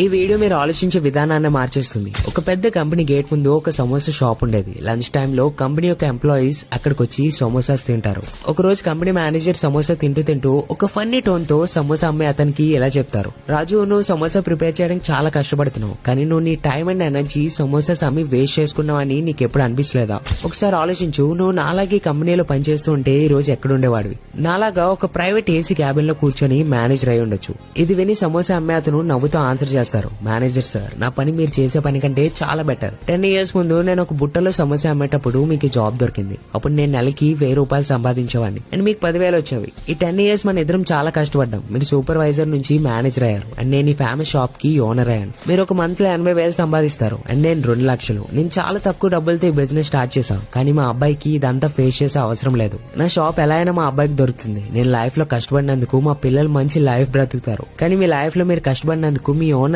ఈ వీడియో మీరు ఆలోచించే విధానాన్ని మార్చేస్తుంది. ఒక పెద్ద కంపెనీ గేట్ ముందు ఒక సమోసా షాప్ ఉండేది. లంచ్ టైమ్ లో కంపెనీ యొక్క ఎంప్లాయీస్ అక్కడికి వచ్చి సమోసాస్ తింటారు. ఒక రోజు కంపెనీ మేనేజర్ సమోసా తింటూ ఒక ఫన్నీ టోన్ తో సమోసా అమ్మే అతనికి ఇలా చెప్తారు: రాజు, నువ్వు సమోసా ప్రిపేర్ చేయడానికి చాలా కష్టపడుతున్నావు, కానీ నువ్వు నీ టైం అండ్ ఎనర్జీ సమోసాస్ అమ్మి వేస్ట్ చేసుకున్నావు అని నీకు ఎప్పుడు అనిపించలేదా? ఒకసారి ఆలోచించు, నువ్వు నాలాగే కంపెనీలో పనిచేస్తూ ఉంటే ఈ రోజు ఎక్కడుండేవాడివి? నాలాగా ఒక ప్రైవేట్ ఏసీ క్యాబిన్ లో కూర్చొని మేనేజర్ అయి ఉండొచ్చు. ఇది విని సమోసా అమ్మే అతను నవ్వుతూ ఆన్సర్ చేస్తారు: మేనేజర్ సార్, నా పని మీరు చేసే పని కంటే చాలా బెటర్. 10 years ముందు నేను ఒక బుట్టలో సమోసా అమ్మేటప్పుడు మీకు జాబ్ దొరికింది. అప్పుడు నేను నెలకి 1000 రూపాయలు సంపాదించేవాడిని అండ్ మీకు 10,000 వచ్చేవి. ఈ 10 years మన ఇద్దరం చాలా కష్టపడ్డాం. మీరు సూపర్వైజర్ నుంచి మేనేజర్ అయ్యారు అండ్ నేను ఈ ఫేమస్ షాప్ కి ఓనర్ అయ్యాను. మీరు ఒక మంత్ లో 80,000 సంపాదిస్తారు అండ్ నేను 2 లక్షలు. నేను చాలా తక్కువ డబ్బులతో ఈ బిజినెస్ స్టార్ట్ చేశాను, కానీ మా అబ్బాయికి ఇదంతా ఫేస్ చేసే అవసరం లేదు. నా షాప్ ఎలా అయినా మా అబ్బాయికి దొరుకుతుంది. నేను లైఫ్ లో కష్టపడినందుకు మా పిల్లలు మంచి లైఫ్ బ్రతుకుతారు, కానీ మీ లైఫ్ లో మీరు కష్టపడినందుకు మీ ఓనర్